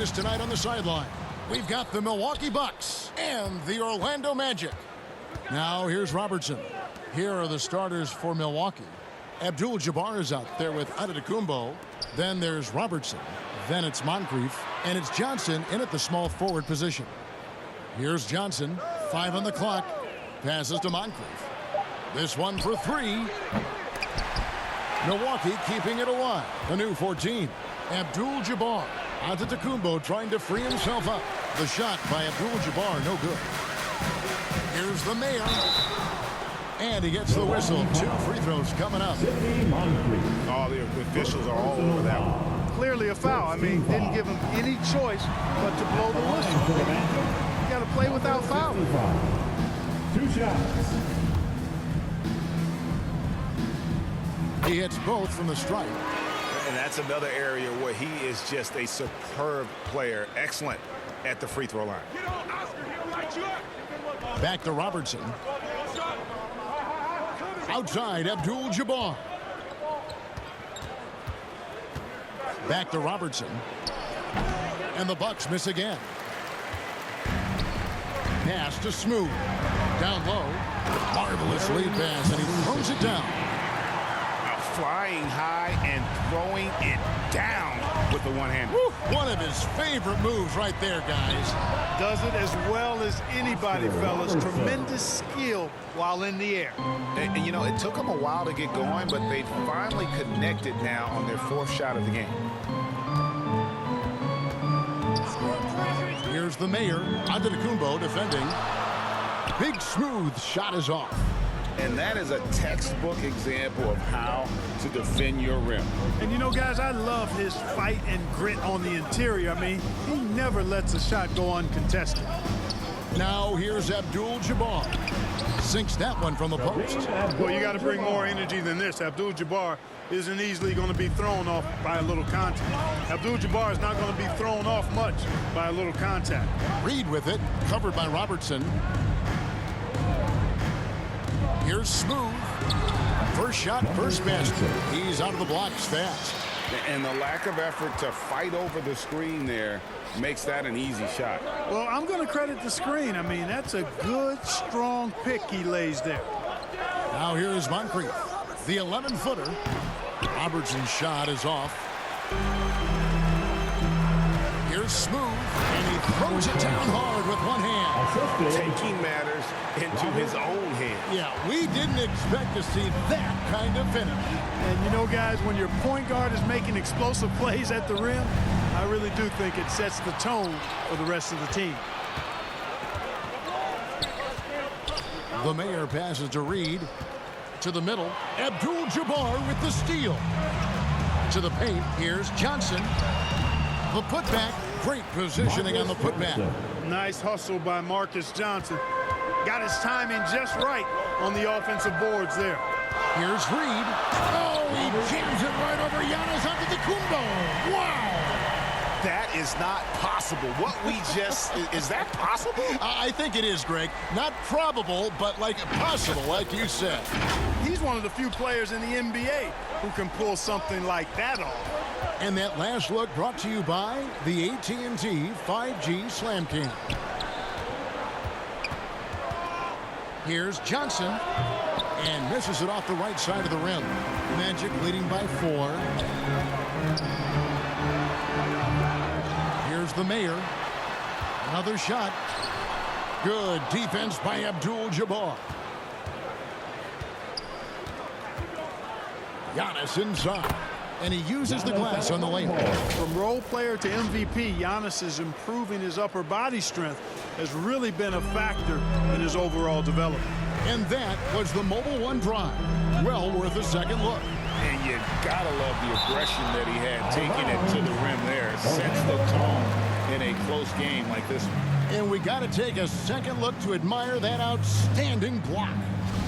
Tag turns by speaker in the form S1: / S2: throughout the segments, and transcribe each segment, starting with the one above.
S1: practice tonight on the sideline. We've got the Milwaukee Bucks and the Orlando Magic. Now here's Robertson. Here are the starters for Milwaukee. Abdul-Jabbar is out there with Antetokounmpo. Then there's Robertson. Then it's Moncrief. And it's Johnson in at the small forward position. Here's Johnson. 5 on the clock. Passes to Moncrief. This one for 3. Milwaukee keeping it alive. The new 14. Abdul-Jabbar. Antetokounmpo trying to free himself up. The shot by Abdul-Jabbar, no good. Here's the mayor. And he gets the whistle. 2 free throws coming up.
S2: All the officials are all over that one.
S3: Clearly a foul. I mean, didn't give him any choice but to blow the whistle. You got to play without fouling.
S4: 2 shots.
S1: He hits both from the stripe.
S2: And that's another area where he is just a superb player. Excellent at the free throw line.
S1: Back to Robertson. Outside, Abdul-Jabbar. Back to Robertson. And the Bucks miss again. Pass to Smooth. Down low. Marvelous lead pass, and he throws it down.
S2: Flying high and throwing it down with the one-hand.
S1: One of his favorite moves right there, guys.
S3: Does it as well as anybody, fellas. Tremendous skill while in the air.
S2: And you know, it took them a while to get going, but they finally connected now on their 4th shot of the game.
S1: Here's the mayor. Antetokounmpo defending. Big smooth shot is off.
S2: And that is a textbook example of how to defend your rim.
S3: And you know, guys, I love his fight and grit on the interior. I mean, he never lets a shot go uncontested.
S1: Now here's Abdul-Jabbar. Sinks that one from the post.
S3: Well, you got to bring more energy than this. Abdul-Jabbar isn't easily going to be thrown off by a little contact. Abdul-Jabbar is not going to be thrown off much by a little contact.
S1: Reed with it, covered by Robertson. Here's Smooth. First shot, first basket. He's out of the blocks fast.
S2: And the lack of effort to fight over the screen there makes that an easy shot.
S3: Well, I'm going to credit the screen. I mean, that's a good, strong pick he lays there.
S1: Now here's Moncrief. The 11-footer. Robertson's shot is off. Here's Smooth. And he throws it down hard with one hand.
S2: Taking matters into his own hand.
S1: Yeah, we didn't expect to see that kind of finish.
S3: And you know, guys, when your point guard is making explosive plays at the rim, I really do think it sets the tone for the rest of the team.
S1: The mayor passes to Reed. To the middle. Abdul-Jabbar with the steal. To the paint. Here's Johnson. The putback. Great positioning on the putback.
S3: Nice hustle by Marcus Johnson. Got his timing just right on the offensive boards there.
S1: Here's Reed. Oh, he jams it right over Giannis Antetokounmpo. Wow.
S2: That is not possible. What we just, is that possible?
S1: I think it is, Greg. Not probable, but like possible, like you said.
S3: He's one of the few players in the NBA who can pull something like that off.
S1: And that last look brought to you by the AT&T 5G Slam King. Here's Johnson. And misses it off the right side of the rim. Magic leading by 4. Here's the mayor. Another shot. Good defense by Abdul-Jabbar. Giannis inside. And he uses the glass on the layup.
S3: From role player to MVP, Giannis is improving his upper body strength. Has really been a factor in his overall development.
S1: And that was the Mobile One drive. Well worth a second look.
S2: And you gotta love the aggression that he had, taking it to the rim there. Sets the tone in a close game like this one.
S1: And we got to take a second look to admire that outstanding block.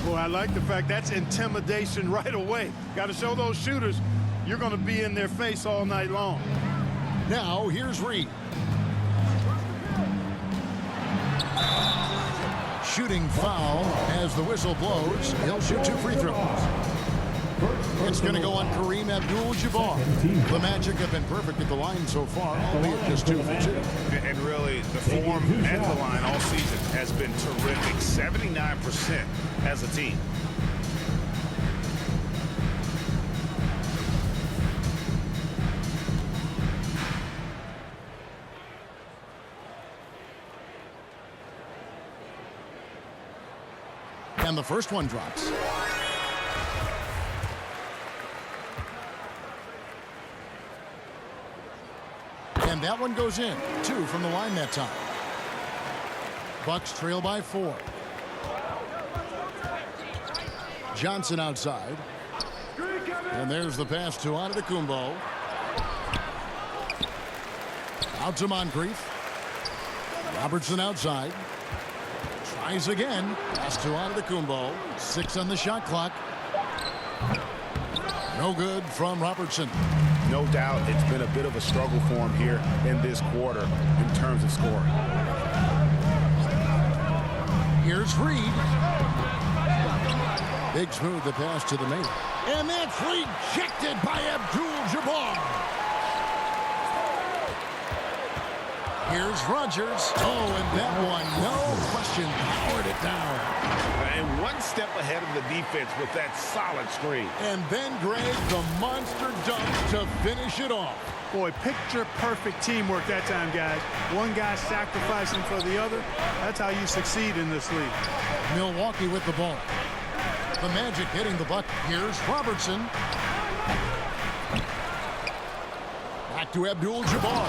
S3: Boy, I like the fact that's intimidation right away. Got to show those shooters you're going to be in their face all night long.
S1: Now, here's Reed. Shooting foul as the whistle blows. He'll shoot 2 free throws. It's going to go on Kareem Abdul-Jabbar. The Magic have been perfect at the line so far, albeit just 2 for 2.
S2: And really, the form at the line all season has been terrific. 79% as a team.
S1: And the first one drops. And that one goes in. 2 from the line that time. Bucks trail by 4. Johnson outside. And there's the pass to Antetokounmpo. Out to Moncrief. Robertson outside. Tries again. Pass to Antetokounmpo. 6 on the shot clock. No good from Robertson.
S2: No doubt it's been a bit of a struggle for him here in this quarter in terms of scoring.
S1: Here's Reed. Big smooth the pass to the main. And that's rejected by Abdul-Jabbar. Here's Rogers. Oh, and that one, no question, powered it down.
S2: And one step ahead of the defense with that solid screen.
S1: And then Greg, the monster dunk to finish it off.
S3: Boy, picture-perfect teamwork that time, guys. One guy sacrificing for the other. That's how you succeed in this league.
S1: Milwaukee with the ball. The Magic hitting the bucket. Here's Robertson. Back to Abdul-Jabbar.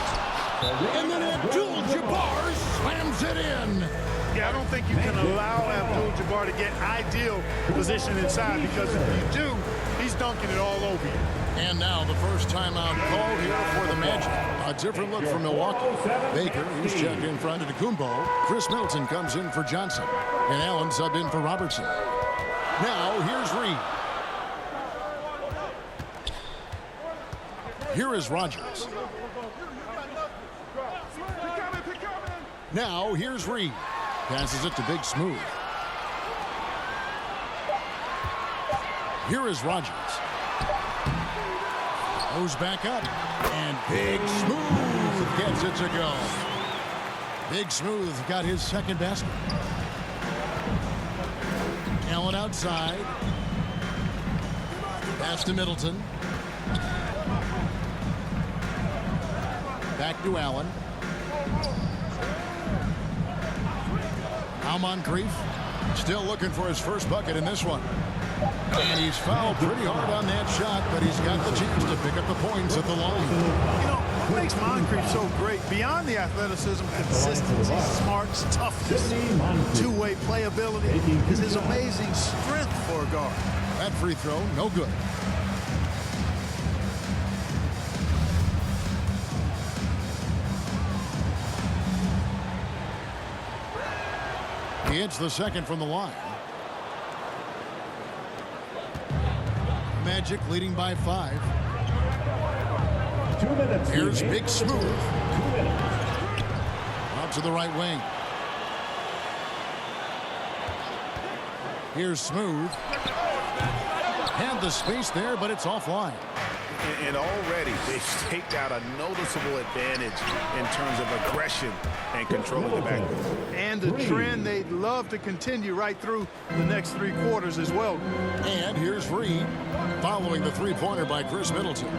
S1: And then Abdul-Jabbar slams it in.
S3: Yeah, I don't think you can allow Abdul-Jabbar to get ideal position inside, because if you do, he's dunking it all over you.
S1: And now the first timeout call here for the Magic. A different look from Milwaukee. Baker, he's checked in front of Antetokounmpo. Chris Middleton comes in for Johnson. And Allen subbed in for Robertson. Now here's Reed. Here is Rogers. Now here's Reed. Passes it to Big Smooth. Here is Rogers. Goes back up. And Big Smooth gets it to go. Big Smooth got his second basket. Allen outside. Pass to Middleton. Back to Allen. Now Moncrief still looking for his first bucket in this one. And he's fouled pretty hard on that shot, but he's got the chance to pick up the points at the line.
S3: You know, what makes Moncrief so great, beyond the athleticism, consistency, smarts, toughness, two-way playability, is his amazing strength for a guard.
S1: That free throw, no good. He hits the second from the line. Magic leading by 5.
S4: 2 minutes.
S1: Here's Big Smooth.
S4: 2 minutes.
S1: Out to the right wing. Here's Smooth. Had the space there, but it's offline.
S2: And already they've staked out a noticeable advantage in terms of aggression and controlling the backcourt.
S3: And a trend they'd love to continue right through the next 3 quarters as well.
S1: And here's Reed following the three-pointer by Chris Middleton.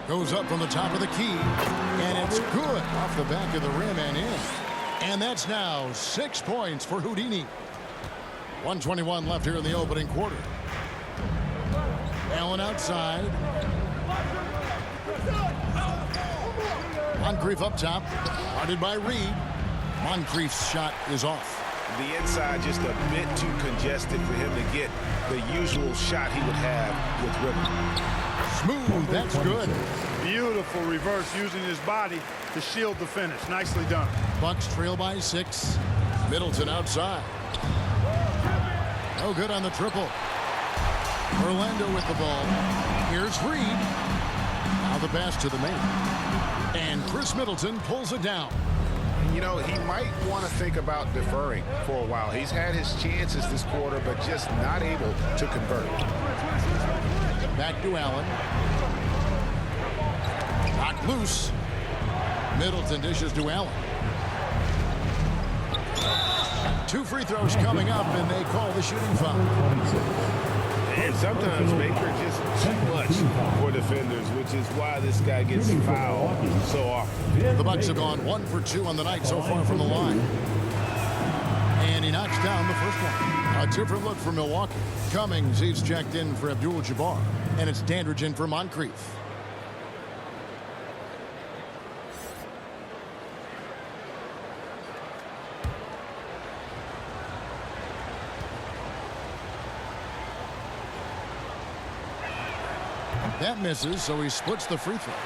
S1: Goes up from the top of the key, and it's good off the back of the rim and in. And that's now 6 points for Houdini. 1:21 left here in the opening quarter. Allen outside. Moncrief up top. Guarded by Reed. Moncrief's shot is off.
S2: The inside just a bit too congested for him to get the usual shot he would have with rhythm.
S1: Smooth, that's good.
S3: Beautiful reverse, using his body to shield the finish. Nicely done.
S1: Bucks trail by 6. Middleton outside. No good on the triple. Orlando with the ball. Here's Reed. Now the pass to the main. And Chris Middleton pulls it down.
S2: you know, he might want to think about deferring for a while. He's had his chances this quarter, but just not able to convert.
S1: Back to Allen. Knocked loose. Middleton dishes to Allen. 2 free throws coming up, and they call the shooting foul.
S2: And sometimes Baker just too much for defenders, which is why this guy gets fouled so often.
S1: The Bucks have gone 1 for 2 on the night so far from the line. And he knocks down the first one. A different look for Milwaukee. Cummings, he's checked in for Abdul-Jabbar. And it's Dandridge in for Moncrief. That misses, so he splits the free throws.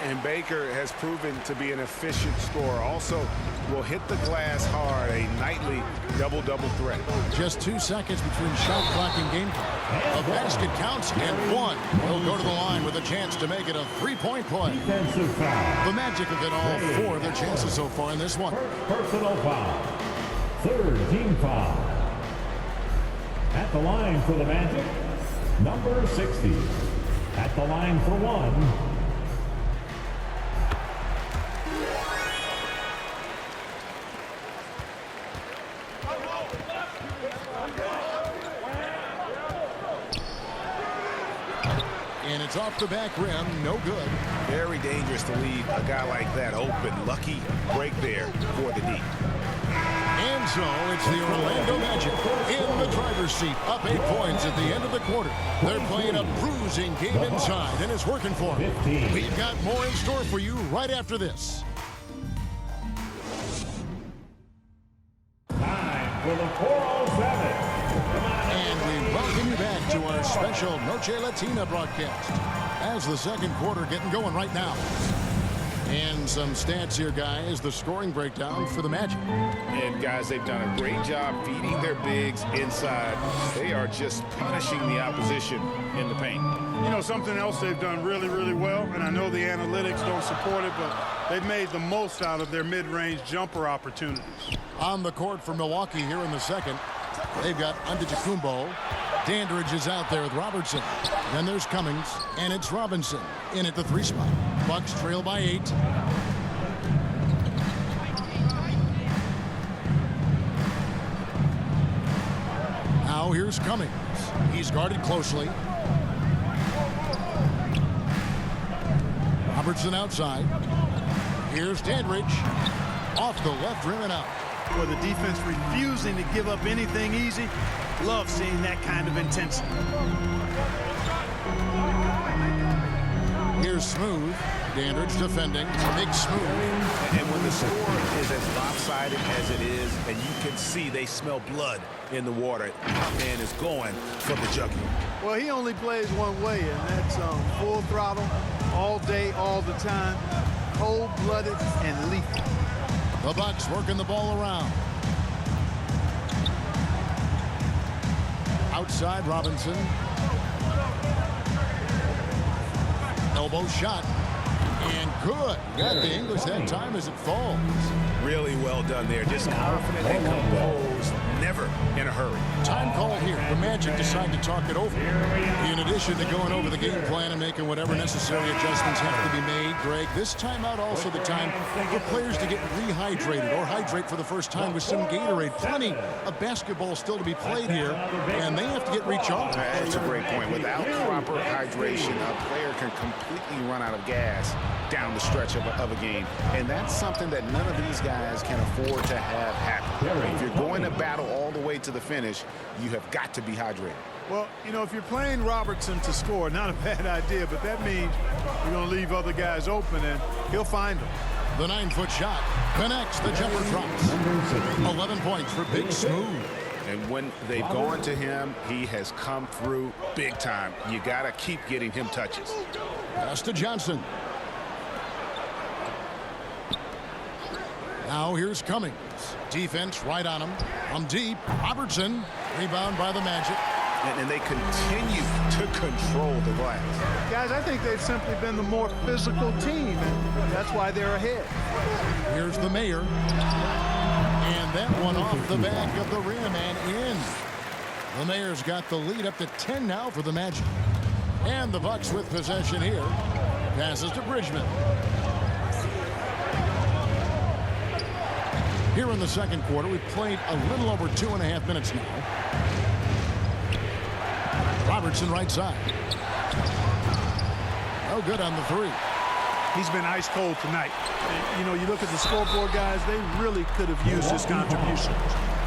S2: And Baker has proven to be an efficient scorer. Also will hit the glass hard, a nightly double-double threat.
S1: Just 2 seconds between shot clock and game time. A basket counts and 1. He'll go to the line with a chance to make it a 3-point play.
S4: Defensive foul.
S1: The Magic have hit all 4 of their chances so far in this one.
S4: Personal foul. 3rd team foul. At the line for the Magic, number 60. At the line for 1.
S1: And it's off the back rim, no good.
S2: Very dangerous to leave a guy like that open. Lucky break there for the D.
S1: And so it's the Orlando Magic in the driver's seat, up 8 points at the end of the quarter. They're playing a bruising game inside, and it's working for them. We've got more in store for you right after this.
S4: Time for the 407.
S1: And we welcome you back to our special Noche Latina broadcast as the second quarter getting going right now. And some stats here, guys. The scoring breakdown for the Magic.
S2: And, guys, they've done a great job feeding their bigs inside. They are just punishing the opposition in the paint.
S3: You know, something else they've done really, really well, and I know the analytics don't support it, but they've made the most out of their mid-range jumper opportunities.
S1: On the court for Milwaukee here in the second, they've got Antetokounmpo. Dandridge is out there with Robertson. Then there's Cummings, and it's Robinson in at the 3 spot. Bucks trail by 8. Now here's Cummings. He's guarded closely. Robertson outside. Here's Dandridge. Off the left rim and out.
S3: For the defense refusing to give up anything easy, love seeing that kind of intensity.
S1: Here's Smooth. Dandridge defending. Big Smooth.
S2: And when the score is as lopsided as it is, and you can see they smell blood in the water, that man is going for the jugular.
S3: Well, he only plays one way, and that's full throttle, all day, all the time, cold-blooded and lethal.
S1: The Bucks working the ball around. Outside Robinson. Elbow shot. And good. Got the English that time as it falls.
S2: Really well done there. Just confident and composed. Never in a hurry.
S1: Time call here. The Magic decide to talk it over. In addition to going over the game plan and making whatever necessary adjustments have to be made, Greg, this timeout also the time for players to get rehydrated or hydrate for the first time with some Gatorade. Plenty of basketball still to be played here, and they have to get recharged.
S2: That's a great point. Without proper hydration, a player can completely run out of gas down the stretch of a game. And that's something that none of these guys can afford to have happen. If you're going to battle all the way to the finish, you have got to be hydrated.
S3: Well, you know, if you're playing Robertson to score, not a bad idea, but that means you're going to leave other guys open, and he'll find them.
S1: The 9-foot shot connects. The jumper drops. 11 points for Big Smooth.
S2: And when they've gone to him, he has come through big time. You got to keep getting him touches.
S1: Pass to Johnson. Now here's Cummings. Defense right on him. From deep, Robertson. Rebound by the Magic.
S2: And they continue to control the glass.
S3: Guys, I think they've simply been the more physical team. And That's why they're ahead.
S1: Here's the Mayor. And that one off the back of the rim and in. The Mayor's got the lead up to 10 now for the Magic. And the Bucks with possession here. Passes to Bridgman. Here in the second quarter, we've played a little over 2.5 minutes now. Robertson right side. No good on the three.
S3: He's been ice cold tonight. You know, you look at the scoreboard, guys, they really could have used his contribution.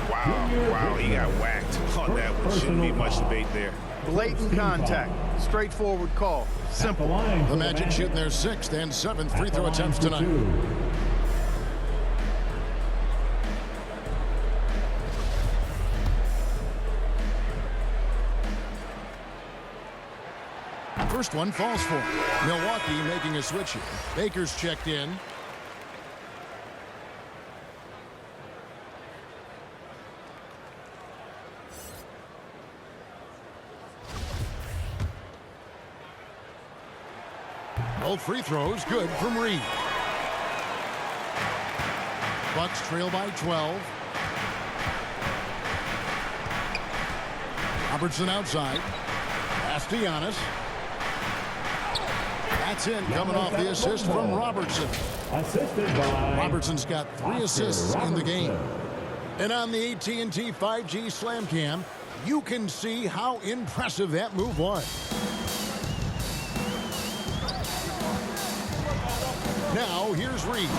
S2: Wow, he got whacked on that one. Shouldn't be much debate there.
S3: Blatant contact. Straightforward call. Simple.
S1: The Magic shooting their 6th and 7th free throw attempts tonight. First one falls for him. Milwaukee making a switch here. Baker's checked in. Both free throws good from Reed. Bucks trail by 12. Robertson outside. Pass to Giannis. That's in, coming off the assist from Robertson.
S4: Assisted by
S1: Robertson's got 3 assists in the game. And on the AT&T 5G Slam Cam, you can see how impressive that move was. Now, here's Reed.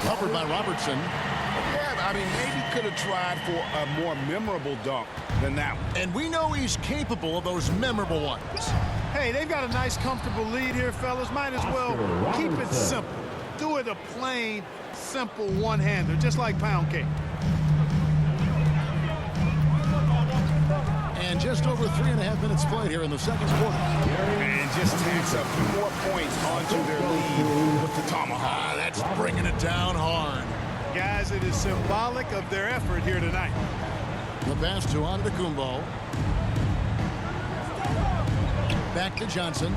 S1: Covered by Robertson.
S2: Yeah, I mean, maybe could have tried for a more memorable dunk than that one.
S1: And we know he's capable of those memorable ones.
S3: Hey, they've got a nice, comfortable lead here, fellas. Might as well keep it simple. Do it a plain, simple one-hander, just like pound cake.
S1: And just over 3.5 minutes played here in the second quarter.
S2: And just takes a few more points onto their lead with the tomahawk.
S1: That's bringing it down hard.
S3: Guys, it is symbolic of their effort here tonight.
S1: The pass to Antetokounmpo. Back to Johnson.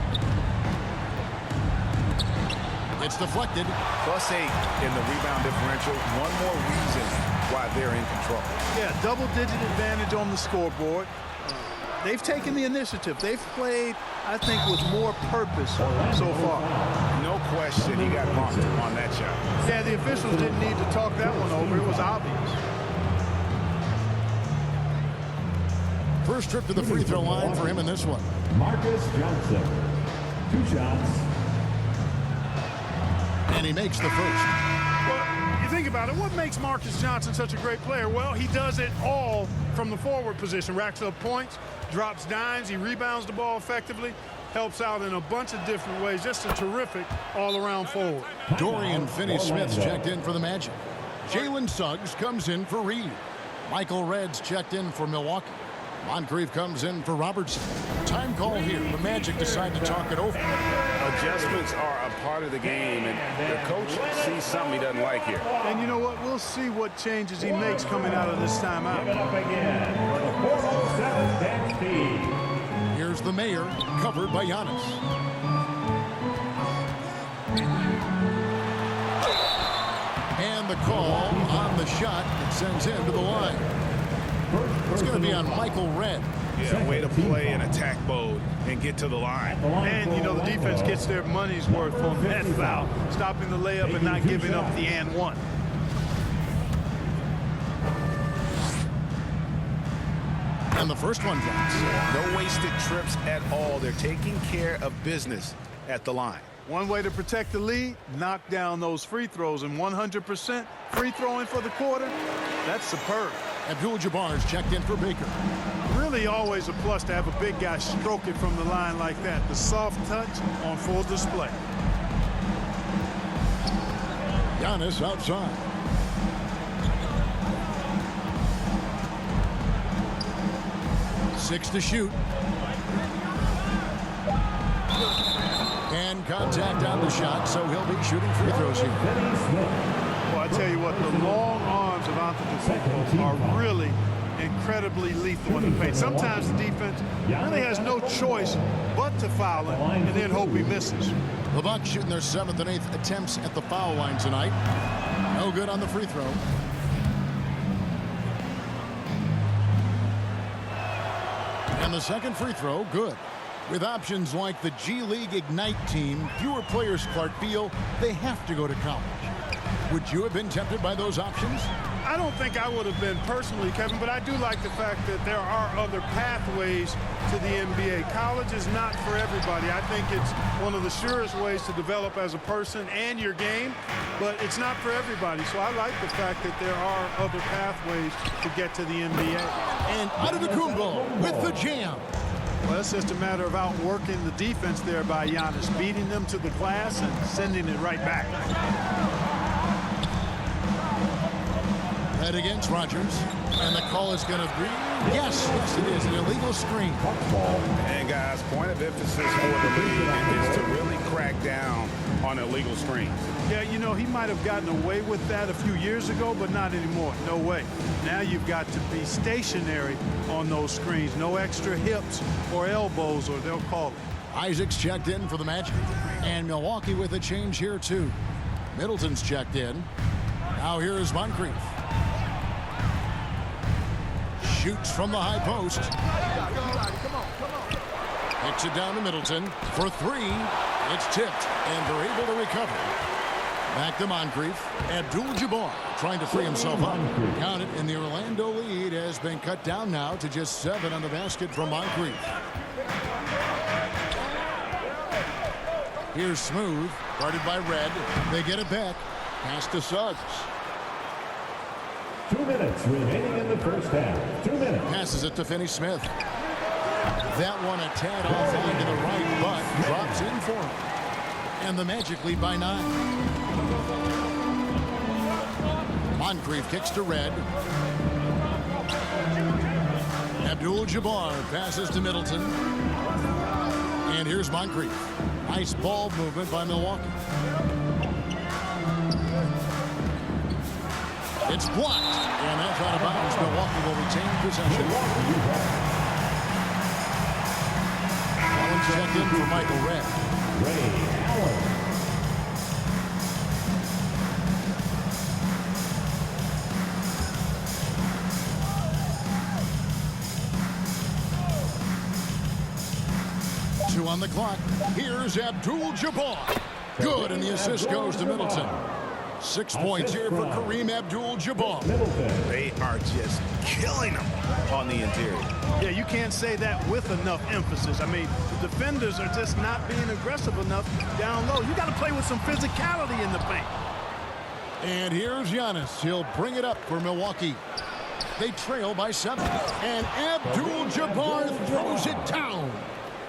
S1: It's deflected.
S2: +8 in the rebound differential. One more reason why they're in control.
S3: Yeah, double-digit advantage on the scoreboard. They've taken the initiative. They've played, I think, with more purpose so far.
S2: No question he got bumped on that shot.
S3: Yeah, the officials didn't need to talk that one over. It was obvious.
S1: First trip to the free throw line for him in this one.
S4: Marcus Johnson. 2 shots.
S1: And he makes the first.
S3: Well, you think about it, what makes Marcus Johnson such a great player? Well, he does it all from the forward position. Racks up points, drops dimes, he rebounds the ball effectively, helps out in a bunch of different ways. Just a terrific all-around forward.
S1: Dorian Finney-Smith's checked in for the Magic. Jalen Suggs comes in for Reed. Michael Redd's checked in for Milwaukee. Moncrief comes in for Robertson. Time call here. The Magic decide to talk it over.
S2: Adjustments are a part of the game, and the coach sees something he doesn't like here.
S3: And you know what? We'll see what changes he makes coming out of this timeout.
S4: Give it up again for the 407 bench team.
S1: Here's the Mayor, covered by Giannis. And the call on the shot that sends him to the line. It's going to be on Michael Redd.
S2: Yeah, way to play in attack mode and get to the line.
S3: And, you know, the defense gets their money's worth on that foul, stopping the layup and not giving up the and one.
S1: And the first one drops.
S2: No wasted trips at all. They're taking care of business at the line.
S3: One way to protect the lead, knock down those free throws, and 100% free throwing for the quarter, that's superb.
S1: Abdul-Jabbar's checked in for Baker.
S3: Really always a plus to have a big guy stroke it from the line like that. The soft touch on full display.
S1: Giannis outside. Six to shoot. And contact on the shot, so he'll be shooting free throws here.
S3: Well, I tell you what, the long arms of Antetokounmpo are really incredibly lethal in the paint. Sometimes the defense really has no choice but to foul him and then hope he misses.
S1: The Bucks shooting their 7th and 8th attempts at the foul line tonight. No good on the free throw. And the second free throw, good. With options like the G League Ignite team, fewer players, Clark, feel they have to go to college. Would you have been tempted by those options?
S3: I don't think I would have been personally, Kevin, but I do like the fact that there are other pathways to the NBA. College is not for everybody. I think it's one of the surest ways to develop as a person and your game, but it's not for everybody. So I like the fact that there are other pathways to get to the NBA.
S1: And Antetokounmpo with the jam.
S3: Well, it's just a matter of outworking the defense there by Giannis, beating them to the glass and sending it right back.
S1: Head against Rogers, and the call is going to be, yes, it is, an illegal screen.
S2: And guys, point of emphasis for the league is to really crack down on illegal screens.
S3: Yeah, you know, he might have gotten away with that a few years ago, but not anymore. No way. Now you've got to be stationary on those screens. No extra hips or elbows, or they'll call it.
S1: Isaac's checked in for the Magic, and Milwaukee with a change here, too. Middleton's checked in. Now here is Moncrief. Shoots from the high post. Kicks it down to Middleton for three. It's tipped, and they're able to recover. Back to Moncrief. Abdul-Jabbar trying to free himself up. Count it, and the Orlando lead has been cut down now to just 7 on the basket from Moncrief. Here's Smooth, guarded by Red. They get it back. Pass to Suggs.
S4: 2 minutes remaining in the first half. 2 minutes.
S1: Passes it to Finney-Smith. That one a tad offline to the right, but drops in for him. And the Magic lead by 9. Moncrief kicks to Red. Abdul-Jabbar passes to Middleton. And here's Moncrief. Nice ball movement by Milwaukee. It's blocked, and that's out of bounds. Milwaukee will retain possession. Allen's checked in for Michael Red.
S4: Ray Allen.
S1: Two on the clock. Here's Abdul-Jabbar. Good, and the assist goes to Middleton. 6 points here for Kareem Abdul-Jabbar.
S2: They are just killing them on the interior.
S3: Yeah, you can't say that with enough emphasis. I mean, the defenders are just not being aggressive enough down low. You got to play with some physicality in the paint.
S1: And here's Giannis. He'll bring it up for Milwaukee. They trail by 7. And Abdul-Jabbar throws it down.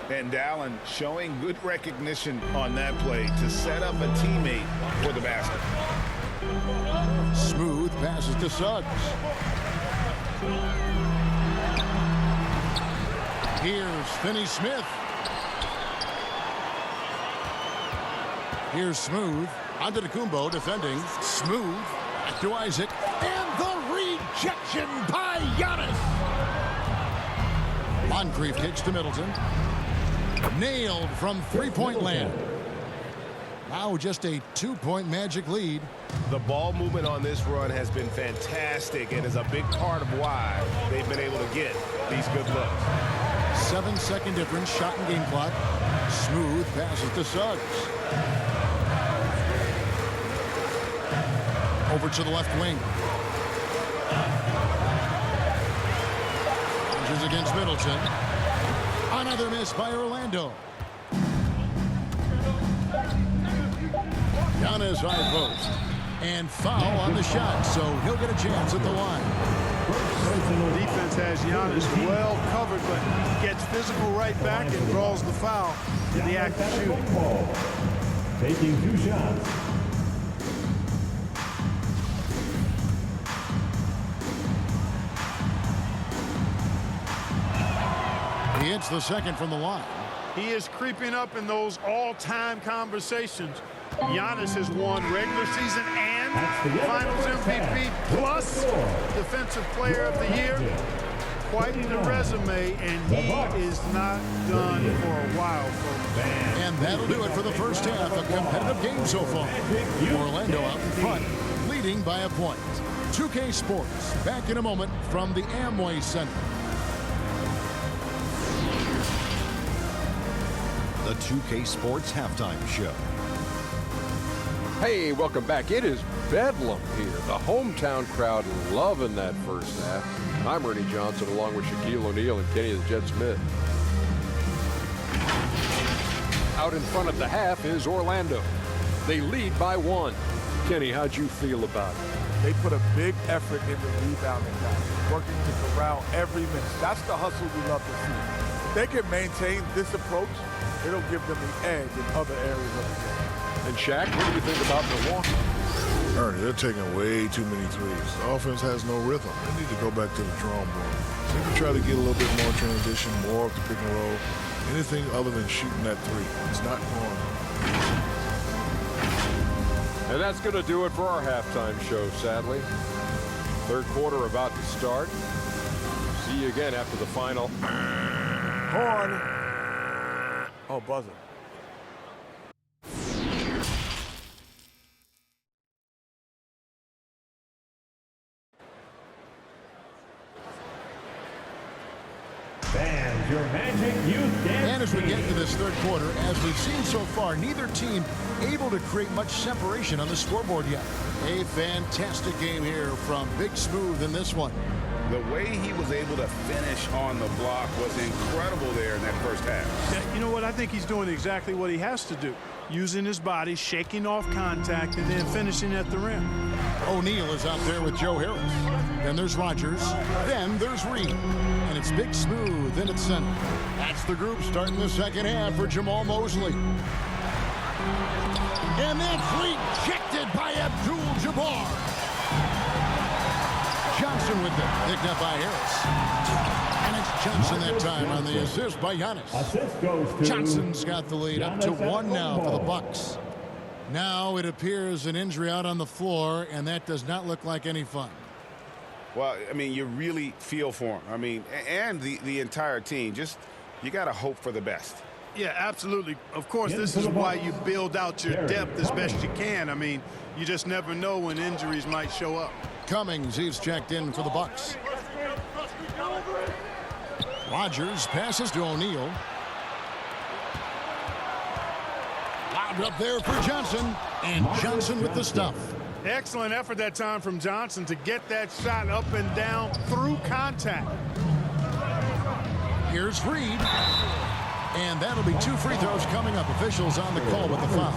S2: And Allen showing good recognition on that play to set up a teammate for the basket.
S1: Smooth passes to Suggs. Here's Finney-Smith. Here's Smooth. Antetokounmpo defending. Smooth. Back to Isaac. And the rejection by Giannis. Moncrief kicks to Middleton. Nailed from three-point land. Now just a 2-point Magic lead.
S5: The ball movement on this run has been fantastic and is a big part of why they've been able to get these good looks.
S1: 7-second difference, shot and game clock. Smooth passes to Suggs. Over to the left wing. Punches against Middleton. Another miss by Orlando. Giannis high post. And foul on the shot, so he'll get a chance at the line.
S3: Defense has Giannis well covered, but gets physical right back and draws the foul in the act of shooting.
S4: Taking 2 shots.
S1: He hits the second from the line.
S3: He is creeping up in those all-time conversations Giannis has won regular season and Finals MVP plus Defensive Player of the Year. Quite the resume, and he is not done for a while, folks.
S1: And that'll do it for the first half. A competitive game so far. Orlando out in front, leading by a point. 2K Sports, back in a moment from the Amway Center.
S6: The 2K Sports Halftime Show.
S7: Hey, welcome back. It is bedlam here. The hometown crowd loving that first half. I'm Ernie Johnson along with Shaquille O'Neal and Kenny the Jet Smith. Out in front of the half is Orlando. They lead by 1. Kenny, how'd you feel about it?
S8: They put a big effort into rebounding guys, working to corral every minute. That's the hustle we love to see. If they can maintain this approach, it'll give them the edge in other areas of the game.
S7: And Shaq, what do you think about Milwaukee?
S9: Ernie, they're taking way too many threes. The offense has no rhythm. They need to go back to the drawing board. They can try to get a little bit more transition, more of the pick and roll. Anything other than shooting that three. It's not going.
S7: And that's going to do it for our halftime show, sadly. Third quarter about to start. See you again after the final.
S8: Horn. Oh, buzzer.
S4: Fans, your Magic Youth Dance.
S1: And as we get into this third quarter, as we've seen so far, neither team able to create much separation on the scoreboard yet. A fantastic game here from Big Smooth in this one.
S2: The way he was able to finish on the block was incredible there in that first half.
S3: Yeah, you know what? I think he's doing exactly what he has to do. Using his body, shaking off contact, and then finishing at the rim.
S1: O'Neal is out there with Joe Harris. Then there's Rogers. Then there's Reed. And it's Big Smooth in its center. That's the group starting the second half for Jamal Mosley. And that's rejected by Abdul-Jabbar. Johnson with it, picked up by Harris. And it's Johnson that time on the assist by Giannis.
S4: Assist goes to
S1: Johnson's got the lead up to 1 now for the Bucks. Now it appears an injury out on the floor, and that does not look like any fun.
S2: Well, I mean, you really feel for him. I mean, and the entire team. Just, you got to hope for the best.
S3: Yeah, absolutely. Of course, this is why you build out your depth as best you can. I mean, you just never know when injuries might show up.
S1: Cummings, he's checked in for the Bucks. Rogers passes to O'Neal. Lobbed up there for Johnson, and Johnson with the stuff.
S3: Excellent effort that time from Johnson to get that shot up and down through contact.
S1: Here's Reed. And that'll be 2 free throws coming up. Officials on the call with the foul.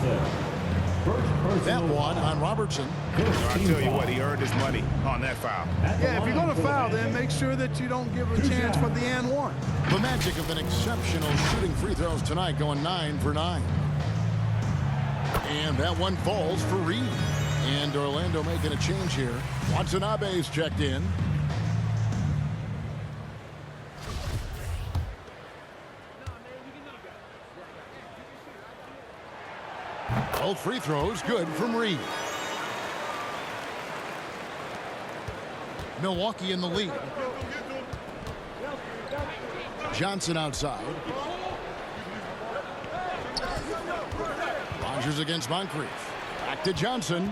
S1: That one on Robertson.
S2: I tell you what, he earned his money on that foul.
S3: Yeah, if you're going to foul, then make sure that you don't give a chance for the and one.
S1: The Magic have been exceptional shooting free throws tonight, going 9 for 9. And that one falls for Reed. And Orlando making a change here. Watanabe's checked in. Both free throws good from Reed. Milwaukee in the lead. Johnson outside. Rogers against Moncrief. Back to Johnson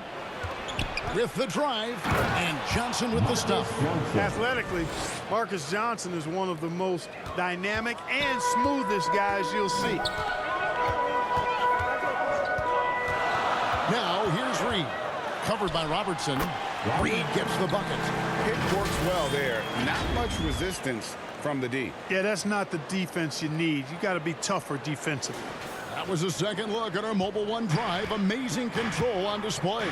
S1: with the drive, and Johnson with the stuff.
S3: Athletically, Marcus Johnson is one of the most dynamic and smoothest guys you'll see.
S1: Now here's Reed, covered by Robertson. Reed gets the bucket.
S2: It works well there. Not much resistance from the D.
S3: Yeah, that's not the defense you need. You got to be tougher defensively.
S1: That was a second look at our Mobile One drive. Amazing control on display.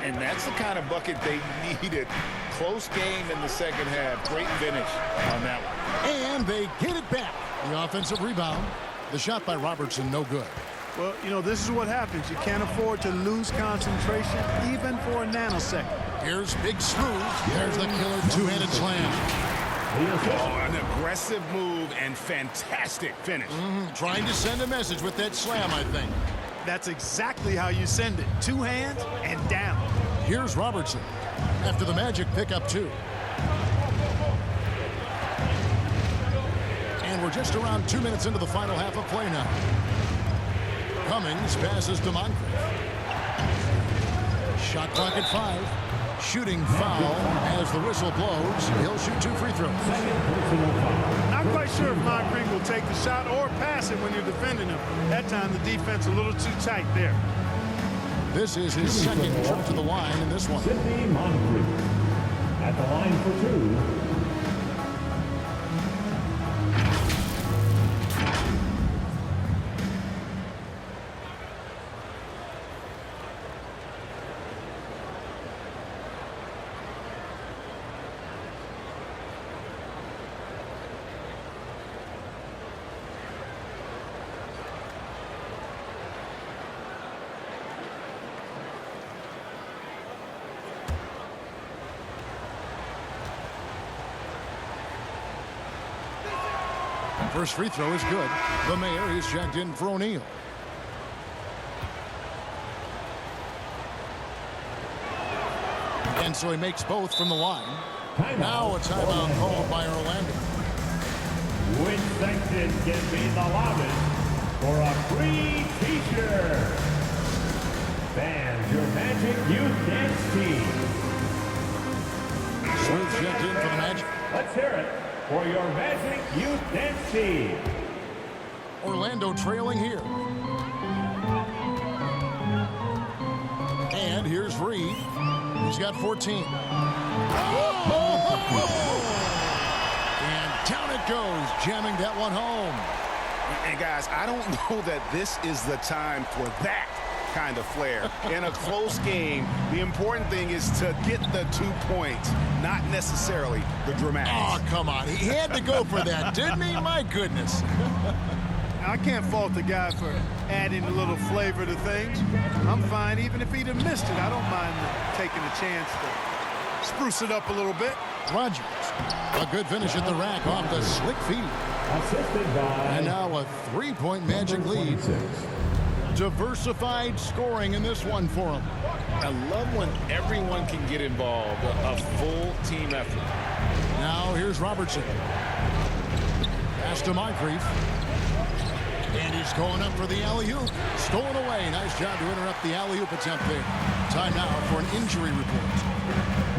S2: And that's the kind of bucket they needed. Close game in the second half. Great finish on that one.
S1: And they get it back. The offensive rebound. The shot by Robertson, no good.
S3: Well, you know, this is what happens. You can't afford to lose concentration even for a nanosecond.
S1: Here's Big Smooth. There's the killer two-handed slam.
S2: Oh, an aggressive move and fantastic finish.
S1: Trying to send a message with that slam, I think.
S3: That's exactly how you send it. 2 hands and down.
S1: Here's Robertson after the Magic pick up 2. And we're just around 2 minutes into the final half of play now. Cummings passes to Moncrief. Shot clock at 5. Shooting foul as the whistle blows. He'll shoot 2 free throws.
S3: Not quite sure if Moncrief will take the shot or pass it when you're defending him. That time the defense a little too tight there.
S1: This is his second trip to the line in this one.
S4: Sidney Moncrief at the line for 2.
S1: First free throw is good. The Mayor is checked in for O'Neal. And so he makes both from the line. Now a timeout called by Orlando.
S4: Which section can be the loudest for a free t-shirt? Fans, your Magic Youth Dance Team.
S1: Smith checked in for the Magic.
S4: Let's hear it for your Magic Youth Dance Team.
S1: Orlando trailing here. And here's Reed. He's got 14. And down it goes, jamming that one home.
S2: And guys, I don't know that this is the time for that kind of flair. In a close game, the important thing is to get the 2 points, not necessarily the dramatics.
S1: Oh, come on. He had to go for that, didn't he? My goodness.
S3: I can't fault the guy for adding a little flavor to things. I'm fine even if he'd have missed it. I don't mind taking a chance to spruce it up a little bit.
S1: Rogers, a good finish at the rack off the slick feed.
S4: Assisted by...
S1: And now a 3-point Magic lead. Diversified scoring in this one for him.
S2: I love when everyone can get involved, a full team effort.
S1: Now here's Robertson. Pass to Moncrief. And he's going up for the alley-oop. Stolen away. Nice job to interrupt the alley-oop attempt there. Time now for an injury report.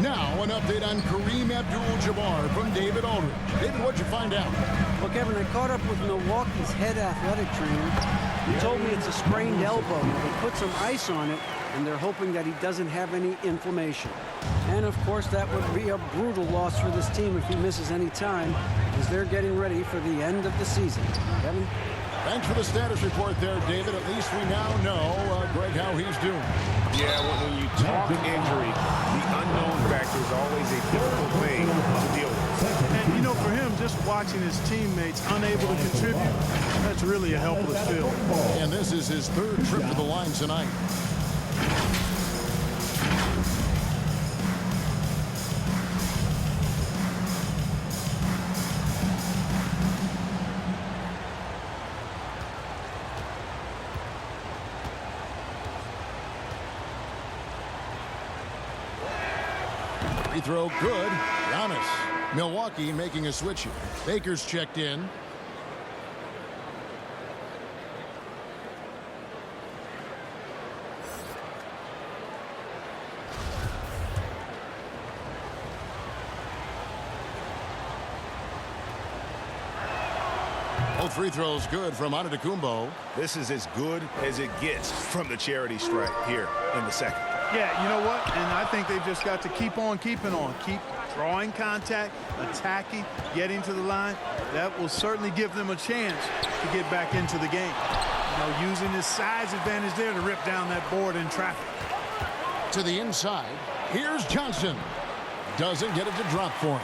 S1: Now an update on Kareem Abdul-Jabbar from David Aldridge. David, what'd you find out?
S10: Well, Kevin, I caught up with Milwaukee's head athletic trainer. He told me it's a sprained elbow. They put some ice on it, and they're hoping that he doesn't have any inflammation. And, of course, that would be a brutal loss for this team if he misses any time, as they're getting ready for the end of the season. Kevin?
S1: Thanks for the status report there, David. At least we now know, Greg, how he's doing.
S2: Yeah, when you talk injury, the unknown factor is always a difficult thing to deal with.
S3: And, you know, for him, just watching his teammates unable to contribute, that's really a helpless feeling.
S1: And this is his 3rd trip to the line tonight. Free throw good. Giannis. Milwaukee making a switch here. Baker's checked in. Both free throws good from Antetokounmpo.
S2: This is as good as it gets from the charity stripe here in the second.
S3: Yeah, you know what? And I think they've just got to keep on keeping on. Keep drawing contact, attacking, getting to the line. That will certainly give them a chance to get back into the game. You know, using his size advantage there to rip down that board in traffic.
S1: To the inside. Here's Johnson. Doesn't get it to drop for him.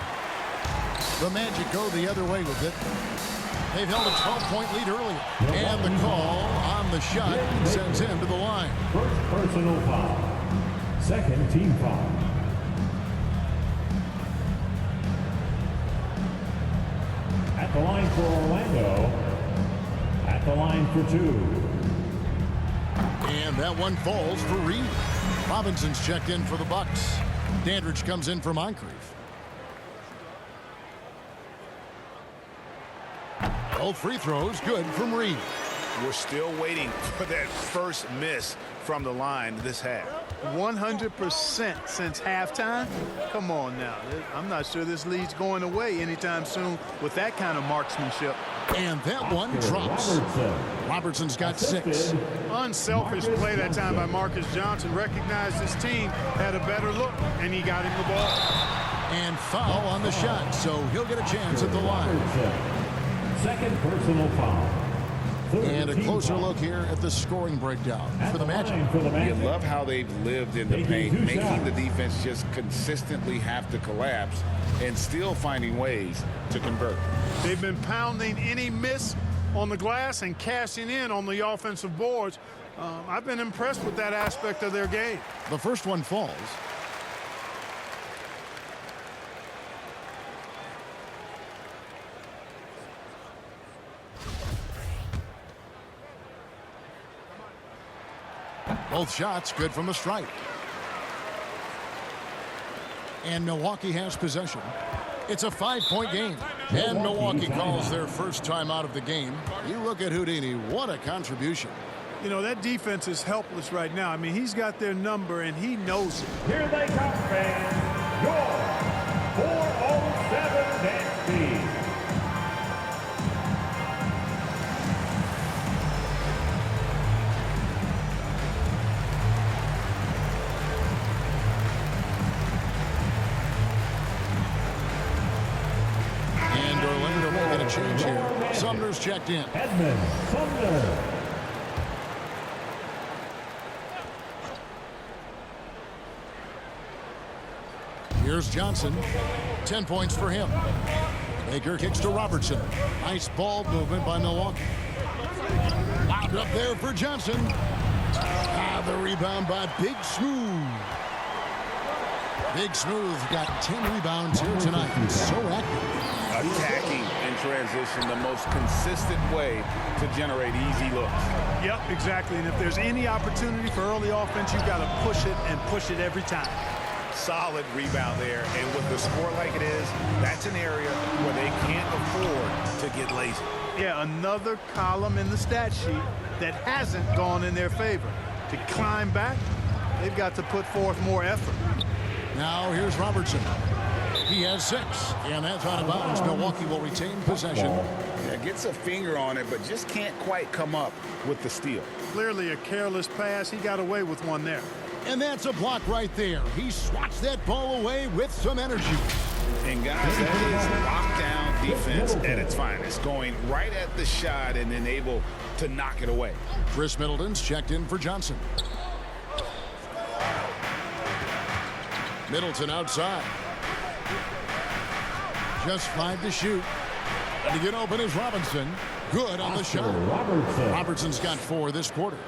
S1: The Magic go the other way with it. They've held a 12-point lead earlier. And the call on the shot sends him to the line.
S4: First personal foul. Second team foul. At the line for Orlando. At the line for 2.
S1: And that one falls for Reed. Robinson's checked in for the Bucks. Dandridge comes in for Moncrief. Both free throws good from Reed.
S2: We're still waiting for that first miss from the line this half.
S3: 100% since halftime. Come on now. I'm not sure this lead's going away anytime soon with that kind of marksmanship.
S1: And that one drops. Robertson's got 6.
S3: Unselfish play that time by Marcus Johnson. Recognized his team had a better look, and he got him the ball.
S1: And foul on the shot, so he'll get a chance at the line.
S4: Second personal foul.
S1: And a closer look here at the scoring breakdown for the Magic.
S2: You love how they've lived in the paint, making the defense just consistently have to collapse and still finding ways to convert.
S3: They've been pounding any miss on the glass and cashing in on the offensive boards. I've been impressed with that aspect of their game.
S1: The first one falls. Both shots good from the stripe. And Milwaukee has possession. It's a 5-point game. And Milwaukee calls their first time out of the game. You look at Houdini, what a contribution.
S3: You know, that defense is helpless right now. I mean, he's got their number, and he knows it.
S4: Here they come, fans. Your 407 dance team.
S1: Change here. Sumner's checked in.
S4: Edmund Sumner.
S1: Here's Johnson. 10 points for him. Baker kicks to Robertson. Nice ball movement by Milwaukee. Lobbed up there for Johnson. The rebound by Big Smooth. Big Smooth got 10 rebounds here tonight. So active.
S2: Attacking in transition, the most consistent way to generate easy looks.
S3: Yep, exactly. And if there's any opportunity for early offense, you've got to push it and push it every time.
S2: Solid rebound there. And with the score like it is, that's an area where they can't afford to get lazy.
S3: Yeah, another column in the stat sheet that hasn't gone in their favor. To climb back, they've got to put forth more effort.
S1: Now here's Robertson. He has 6, and that's out of bounds. Milwaukee will retain possession.
S2: Yeah, gets a finger on it, but just can't quite come up with the steal.
S3: Clearly a careless pass. He got away with one there.
S1: And that's a block right there. He swats that ball away with some energy.
S2: And guys, that is lockdown defense at its finest. Going right at the shot and then able to knock it away.
S1: Chris Middleton's checked in for Johnson. Middleton outside. Just 5 to shoot. And to get open is Robinson. Good on the shot. Robertson's got 4 this quarter.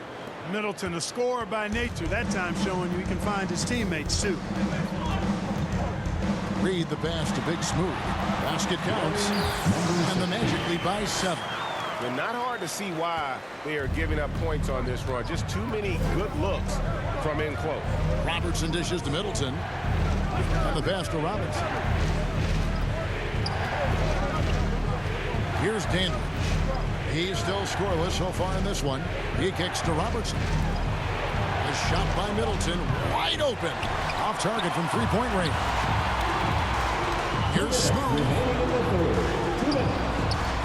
S3: Middleton, a scorer by nature, that time showing you he can find his teammates too.
S1: Reed the pass to Big Smooth. Basket counts. And the Magic lead by 7.
S5: And not hard to see why they are giving up points on this run. Just too many good looks from in close.
S1: Robertson dishes to Middleton. And the pass to Robinson. Here's Dandridge. He's still scoreless so far in this one. He kicks to Robertson. A shot by Middleton, wide open. Off target from three-point range. Here's Smooth.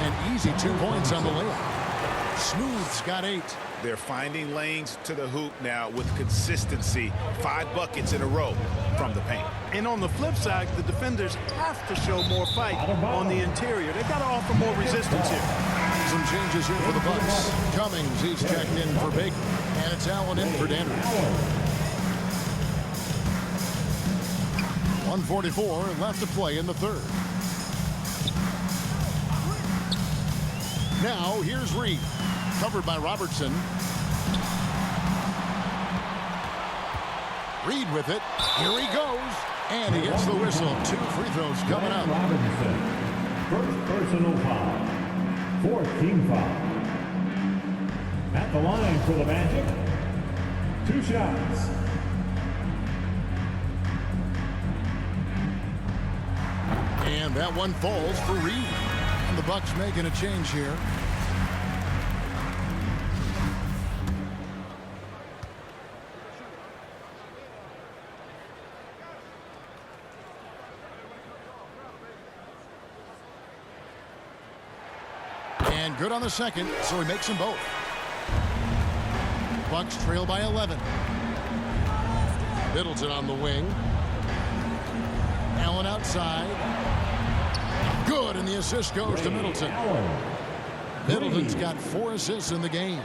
S1: An easy 2 points on the layup. Smooth's got 8.
S2: They're finding lanes to the hoop now with consistency. 5 buckets in a row from the paint.
S3: And on the flip side, the defenders have to show more fight on the interior. They've got to offer more resistance here.
S1: Some changes here for the Bucks. Cummings, he's checked in for Baker. And it's Allen in for Dandridge. 1:44 left to play in the third. Now here's Reed. Covered by Robertson. Reed with it. Here he goes. And he gets the whistle. 2 free throws coming up.
S4: Robinson. First personal foul. 4th team foul. At the line for the Magic, 2 shots.
S1: And that one falls for Reed. And the Bucks making a change here. And good on the second, so he makes them both. Bucks trail by 11. Middleton on the wing. Allen outside. Good, and the assist goes to Middleton. Middleton's got 4 assists in the game.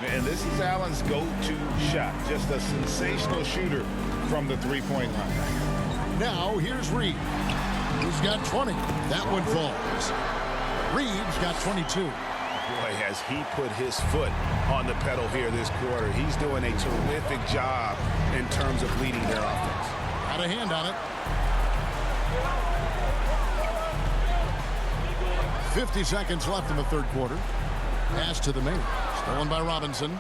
S2: And this is Allen's go-to shot. Just a sensational shooter from the three-point line.
S1: Now here's Reed. He's got 20. That one falls. Reed's got 22.
S2: Boy, has he put his foot on the pedal here this quarter. He's doing a terrific job in terms of leading their offense.
S1: Got a hand on it. 50 seconds left in the third quarter. Pass to the main. Stolen by Robinson.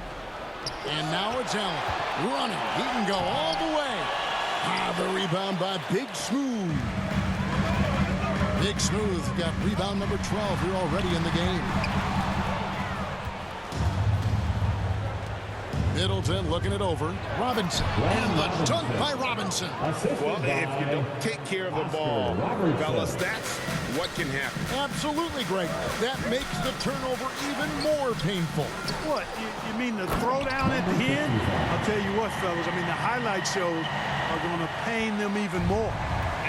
S1: And now it's Allen. Running. He can go all the way. The rebound by Big Smooth. Big Smooth got rebound number 12 here already in the game. Middleton looking it over. Robinson. And the dunk by Robinson.
S2: Well, if you don't take care of the ball, fellas, that's what can happen.
S1: Absolutely, Greg. That makes the turnover even more painful.
S3: What? You mean the throwdown at the end? I'll tell you what, fellas. I mean, the highlight shows are going to pain them even more.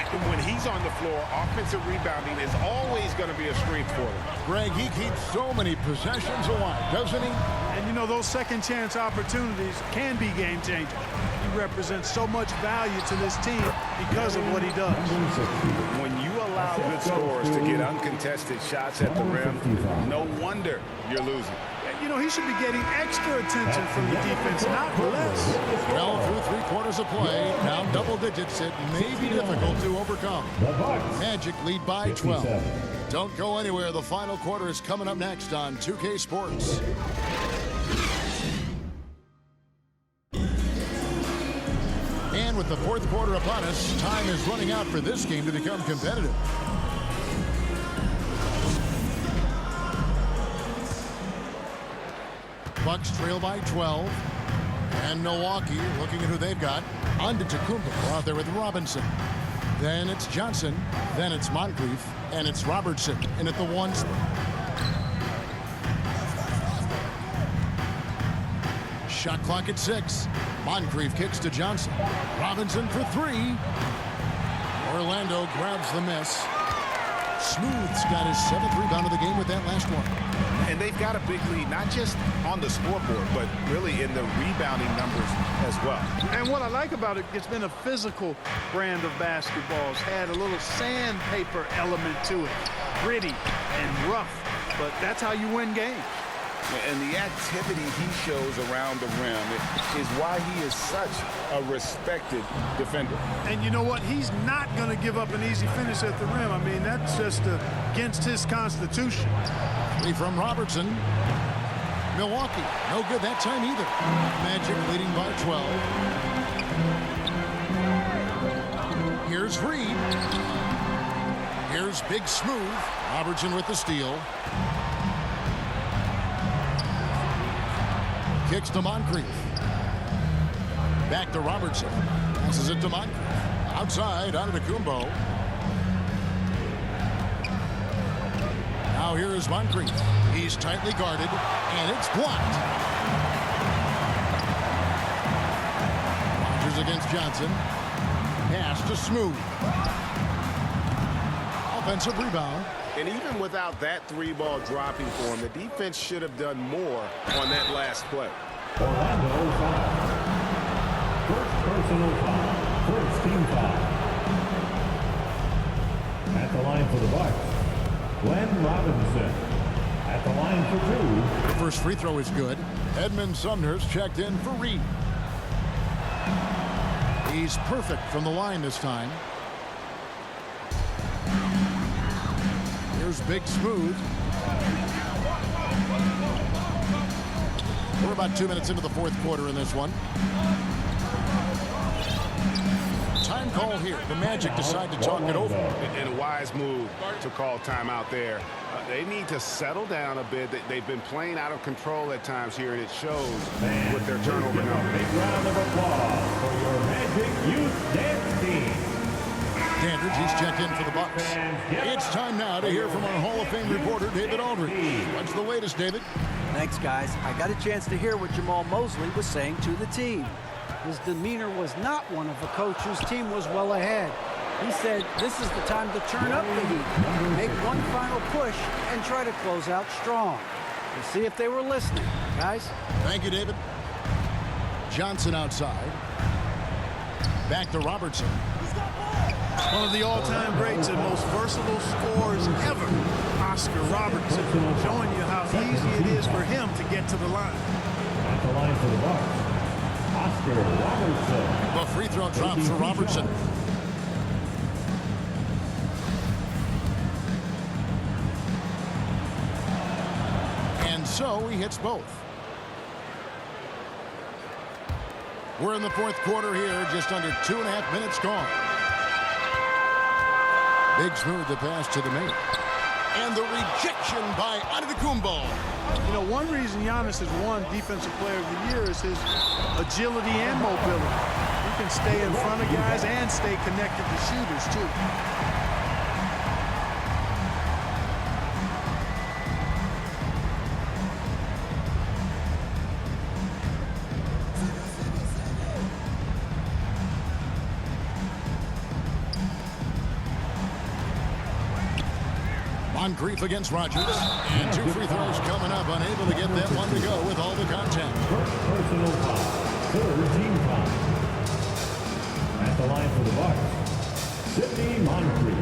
S2: When he's on the floor, offensive rebounding is always going to be a strength for him.
S1: Greg, he keeps so many possessions alive, doesn't he?
S3: And, you know, those second chance opportunities can be game-changing. He represents so much value to this team because of what he does.
S2: When you allow good scorers to get uncontested shots at the rim, no wonder you're losing.
S3: You know, he should be getting extra attention from the defense, not less.
S1: Well, through 3 quarters of play, down double digits, it may be difficult to overcome. Magic lead by 12. Don't go anywhere. The final quarter is coming up next on 2K Sports. And with the fourth quarter upon us, time is running out for this game to become competitive. Bucks trail by 12. And Milwaukee looking at who they've got. Antetokounmpo out there with Robinson. Then it's Johnson. Then it's Moncrief. And it's Robertson in at the 1 spot. Shot clock at 6. Moncrief kicks to Johnson. Robinson for 3. Orlando grabs the miss. Smooth's got his 7th rebound of the game with that last one.
S2: And they've got a big lead, not just on the scoreboard, but really in the rebounding numbers as well.
S3: And what I like about it, it's been a physical brand of basketball. It's had a little sandpaper element to it. Gritty and rough, but that's how you win games.
S2: And the activity he shows around the rim is why he is such a respected defender.
S3: And you know what? He's not going to give up an easy finish at the rim. I mean, that's just against his constitution.
S1: 3 from Robertson. Milwaukee, no good that time either. Magic leading by 12. Here's Reed. Here's Big Smooth. Robertson with the steal. Kicks to Moncrief. Back to Robertson. Passes it to Moncrief. Outside, Antetokounmpo. Now here is Moncrief. He's tightly guarded, and it's blocked. Rodgers against Johnson. Pass to Smooth. Offensive rebound.
S2: And even without that 3-ball dropping for him, the defense should have done more on that last play.
S4: Orlando foul. First personal foul. First team foul. At the line for the Bucks, Glenn Robinson. At the line for 2.
S1: The first free throw is good. Edmund Sumner's checked in for Reed. He's perfect from the line this time. Here's Big Smooth. We're about 2 minutes into the fourth quarter in this one. Time call here. The Magic decide to talk it over.
S2: And a wise move to call timeout there. They need to settle down a bit. They've been playing out of control at times here, and it shows with their turnover numbers.
S4: Big round of applause for your Magic Youth Dance Team.
S1: Dandridge, he's checked in for the Bucks. It's time now to hear from our Hall of Fame reporter, David Aldridge. What's the latest, David?
S10: Thanks, guys. I got a chance to hear what Jamal Mosley was saying to the team. His demeanor was not one of a coach whose team was well ahead. He said this is the time to turn up the heat, make one final push, and try to close out strong. We'll see if they were listening, guys.
S1: Thank you, David. Johnson outside. Back to Robertson.
S3: One of the all-time greats and most versatile scorers ever, Oscar Robertson, showing you how easy it is for him to get to the line.
S4: At the line for the Bucks, Oscar Robertson.
S1: The free throw drops for Robertson. And so he hits both. We're in the fourth quarter here, just under 2.5 minutes gone. Big smooth the pass to the main. And the rejection by Antetokounmpo.
S3: You know, one reason Giannis has won Defensive Player of the Year is his agility and mobility. He can stay in front of guys and stay connected to shooters, too.
S1: Moncrief against Rogers. And 2 free throws coming up. Unable to get that one to go with all the contact.
S4: First personal foul. Third team foul. At the line for the Bucks, Sidney Moncrief.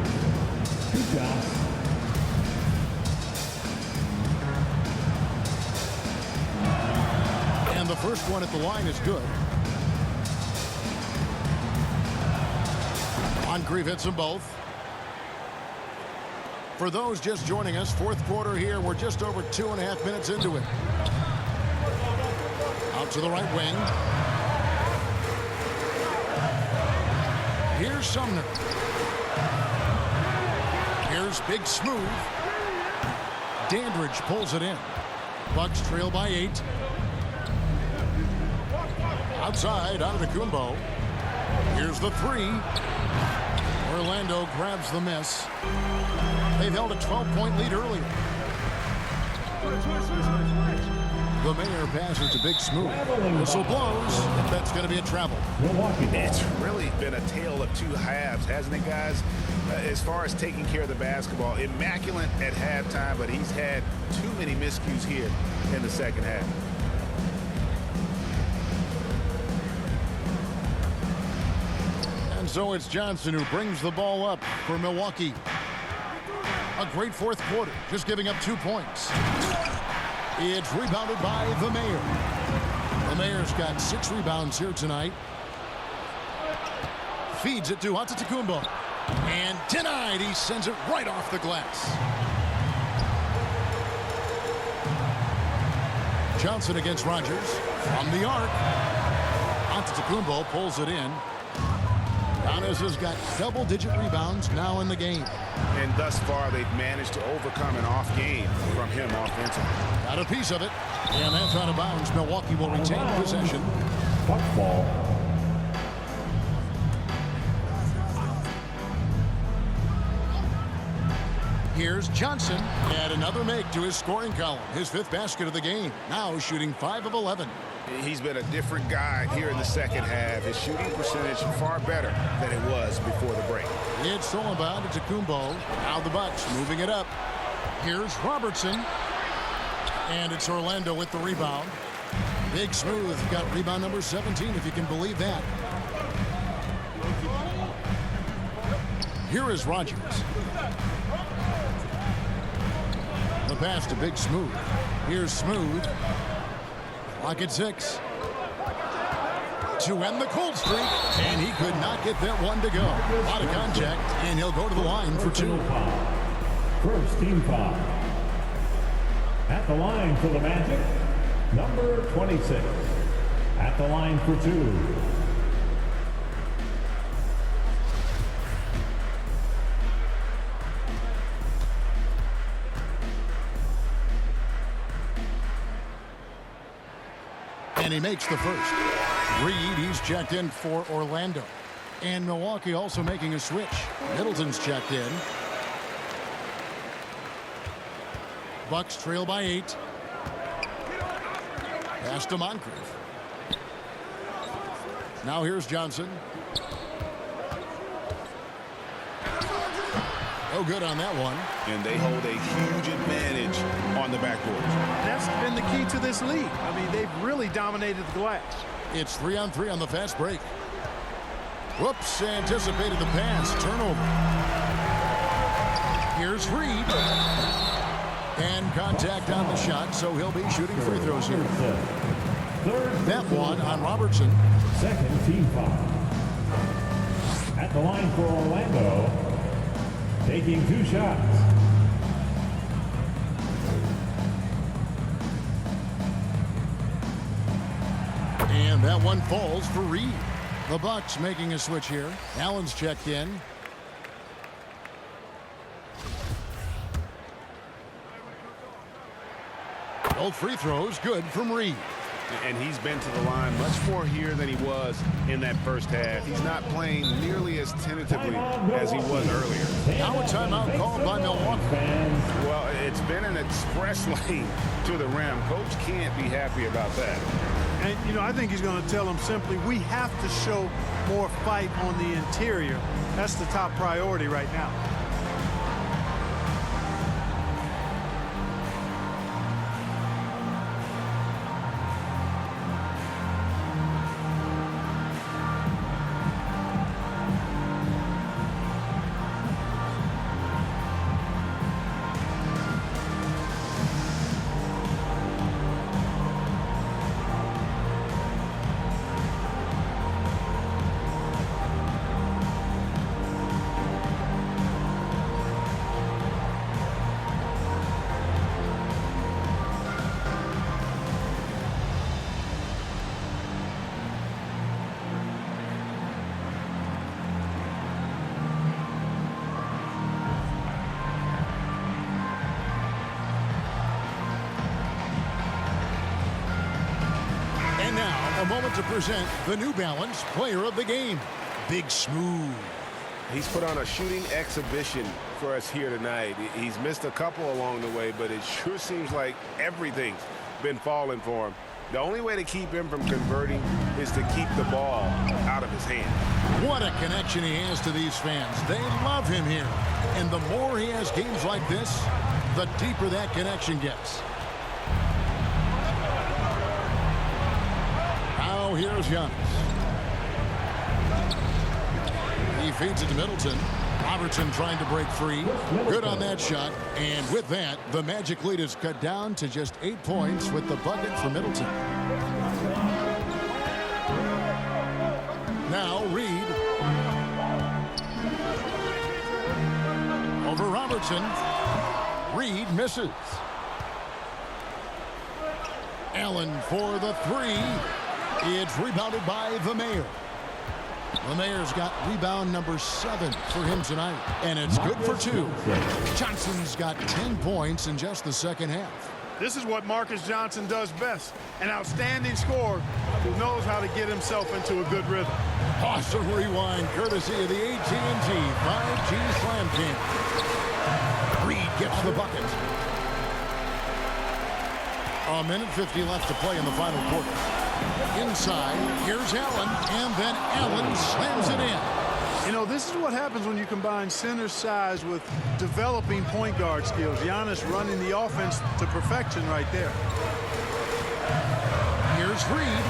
S4: 2 shots.
S1: And the first one at the line is good. Moncrief hits them both. For those just joining us, fourth quarter here. We're just over 2.5 minutes into it. Out to the right wing. Here's Sumner. Here's Big Smooth. Dandridge pulls it in. Bucks trail by 8. Outside, Antetokounmpo. Here's the 3. Orlando grabs the miss. They've held a 12-point lead earlier. The Mayor passes to Big Smooth. Whistle blows. That's going to be a travel.
S2: It's really been a tale of 2 halves, hasn't it, guys? As far as taking care of the basketball, immaculate at halftime, but he's had too many miscues here in the second half.
S1: And so it's Johnson who brings the ball up for Milwaukee. A great fourth quarter, just giving up 2 points. It's rebounded by the Mayor. The Mayor's got 6 rebounds here tonight. Feeds it to Antetokounmpo. And denied. He sends it right off the glass. Johnson against Rogers. From the arc. Antetokounmpo pulls it in. Giannis has got double-digit rebounds now in the game.
S2: And thus far, they've managed to overcome an off game from him offensively.
S1: Got a piece of it. And that's out of bounds. Milwaukee will retain possession.
S4: Buck ball.
S1: Here's Johnson. Add another make to his scoring column. His 5th basket of the game. Now shooting 5 of 11.
S2: He's been a different guy here in the second half. His shooting percentage far better than it was before the break.
S1: It's all about Antetokounmpo. Now the Bucks moving it up. Here's Robertson. And it's Orlando with the rebound. Big Smooth got rebound number 17, if you can believe that. Here is Rogers. The pass to Big Smooth. Here's Smooth. Clock at 6. To end the cold streak, and he could not get that one to go. A lot of contact, and he'll go to the line for 2.
S4: First team foul. At the line for the Magic, number 26. At the line for two.
S1: And he makes the first. Reed, he's checked in for Orlando. And Milwaukee also making a switch. Middleton's checked in. Bucks trail by 8. Pass to Moncrief. Now here's Johnson. No good on that one.
S2: And they hold a huge advantage on the backboard.
S3: That's been the key to this league. I mean, they've really dominated the glass.
S1: It's 3-on-3 on the fast break. Whoops, anticipated the pass. Turnover. Here's Reed. And contact on the shot, so he'll be shooting free throws here. That one on Robertson.
S4: Second team foul. At the line for Orlando, taking 2 shots.
S1: And that one falls for Reed. The Bucks making a switch here. Allen's checked in. Both free throws good from Reed.
S2: And he's been to the line much more here than he was in that first half. He's not playing nearly as tentatively as he was earlier.
S1: Now a timeout called by Milwaukee.
S2: Well, it's been an express lane to the rim. Coach can't be happy about that.
S3: And, you know, I think he's going to tell them simply, we have to show more fight on the interior. That's the top priority right now.
S1: A moment to present the New Balance Player of the Game, Big Smooth.
S5: He's put on a shooting exhibition for us here tonight. He's missed a couple along the way, but it sure seems like everything's been falling for him. The only way to keep him from converting is to keep the ball out of his hand.
S1: What a connection he has to these fans. They love him here. And the more he has games like this, the deeper that connection gets. Now here's Giannis. He feeds it to Middleton. Robertson trying to break free. Good on that shot. And with that, the Magic lead is cut down to just 8 points with the bucket for Middleton. Now Reed. Over Robertson. Reed misses. Allen for the three. It's rebounded by the Mayor. The Mayor's got rebound number 7 for him tonight. And it's good for 2. Johnson's got 10 points in just the second half.
S3: This is what Marcus Johnson does best. An outstanding scorer who knows how to get himself into a good rhythm.
S1: Awesome rewind courtesy of the AT&T 5G Slam Cam. Reed gets the bucket. A minute 50 left to play in the final quarter. Inside, here's Allen, and then Allen slams it in.
S3: You know, this is what happens when you combine center size with developing point guard skills. Giannis running the offense to perfection right there.
S1: Here's Reed.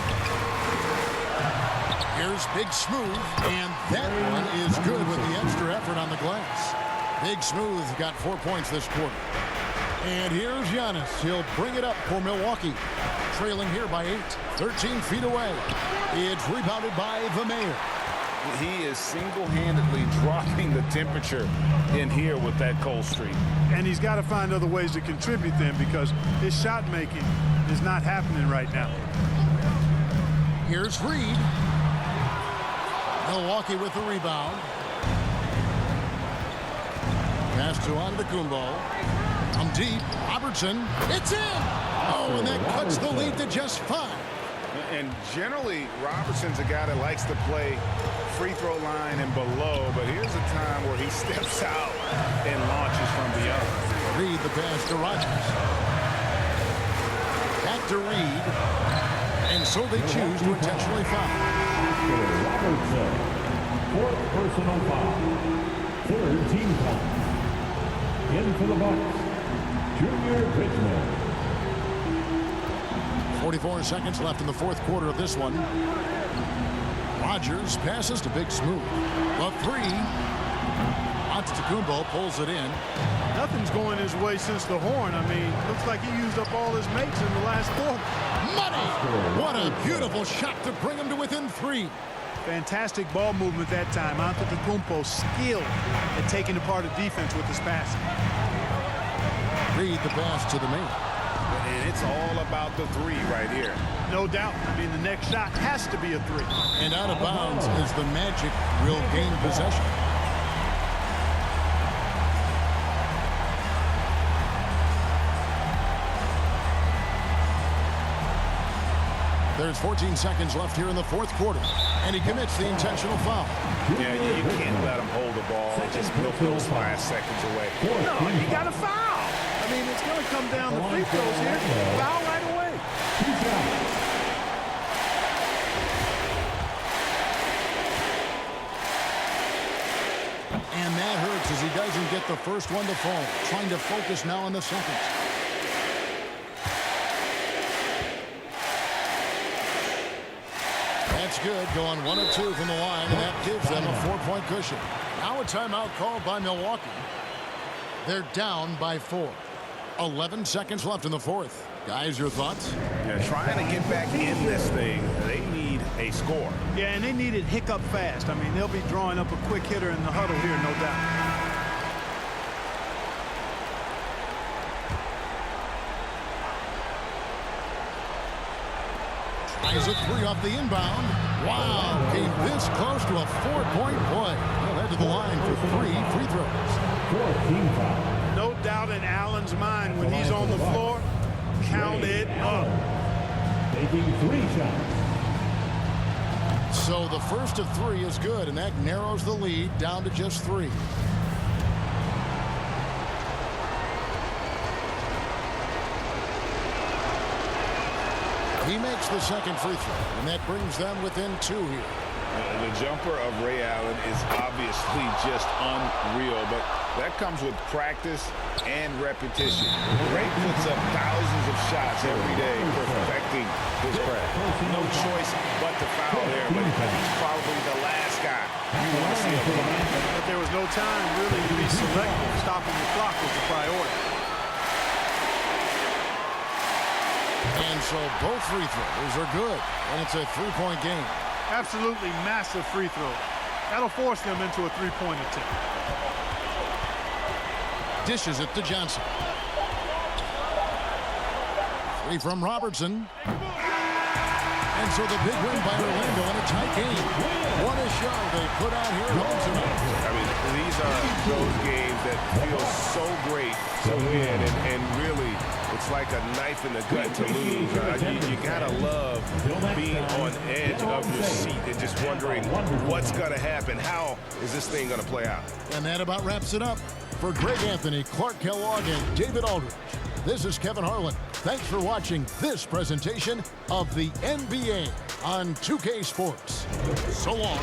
S1: Here's Big Smooth, and that one is good with the extra effort on the glass. Big Smooth got 4 points this quarter. And here's Giannis. He'll bring it up for Milwaukee. Trailing here by 8, 13 feet away. It's rebounded by the Mayor.
S2: He is single-handedly dropping the temperature in here with that cold streak.
S3: And he's got to find other ways to contribute then, because his shot making is not happening right now.
S1: Here's Reed. Milwaukee with the rebound. Pass to Antetokounmpo. From deep, Robertson. It's in! Oh, and that cuts the lead to just 5.
S2: And generally, Robertson's a guy that likes to play free throw line and below, but here's a time where he steps out and launches from beyond.
S1: Reed the pass to Rogers. Back to Reed. And so they choose to intentionally foul.
S4: Robertson, 4th personal foul. 3rd team foul. In for the Bucks, Junior Richmond.
S1: 44 seconds left in the 4th quarter of this one. Rogers passes to Big Smooth. The 3. Antetokounmpo pulls it in.
S3: Nothing's going his way since the horn. I mean, looks like he used up all his mates in the last quarter.
S1: Money! What a beautiful shot to bring him to within 3.
S3: Fantastic ball movement that time. Antetokounmpo skilled at taking apart a defense with his passing.
S1: Reed the pass to the main.
S2: And it's all about the 3 right here.
S3: No doubt. I mean, the next shot has to be a 3.
S1: And out of bounds is the Magic will gain possession. There's 14 seconds left here in the 4th quarter, and he commits the intentional foul.
S2: Yeah, you can't let him hold the ball and just milk those 5 seconds away.
S3: No, you got to foul. I mean, it's going to come down to free throws here. Foul right away.
S1: And that hurts as he doesn't get the first one to fall. Trying to focus now on the seconds. That's good. Going 1 of 2 from the line, and that gives them a 4-point cushion. Now a timeout called by Milwaukee. They're down by 4. 11 seconds left in the 4th. Guys, your thoughts?
S2: Yeah, trying to get back in this thing, they need a score.
S3: Yeah, and they need it hiccup fast. I mean, they'll be drawing up a quick hitter in the huddle here, no doubt.
S1: Tries a 3 off the inbound. Wow, came this close to a 4-point play. He'll head to the line for 3 free throws.
S4: 4th team foul.
S3: No doubt in Allen's mind when he's on the floor, count it up.
S4: Taking 3 shots.
S1: So the first of 3 is good, and that narrows the lead down to just 3. He makes the second free throw, and that brings them within 2 here.
S2: The jumper of Ray Allen is obviously just unreal, but that comes with practice and repetition. Ray puts up thousands of shots every day, perfecting his craft. No choice but to foul there, but he's probably the last guy you want to see up front.
S3: But there was no time really to be selective. Stopping the clock was the priority.
S1: And so both free throws are good, and it's a 3-point game.
S3: Absolutely massive free throw. That'll force them into a 3-point attempt.
S1: Dishes it to Johnson. 3 from Robertson. And so the big win by Orlando in a tight game. What a show they put out here at home tonight.
S5: I mean, these are those games that feel so great to win, and really, it's like a knife in the gut to lose. You gotta love being on edge of your seat and just wondering what's gonna happen. How is this thing gonna play out?
S1: And that about wraps it up. For Greg Anthony, Clark Kellogg, and David Aldridge, this is Kevin Harlan. Thanks for watching this presentation of the NBA on 2K Sports. So long.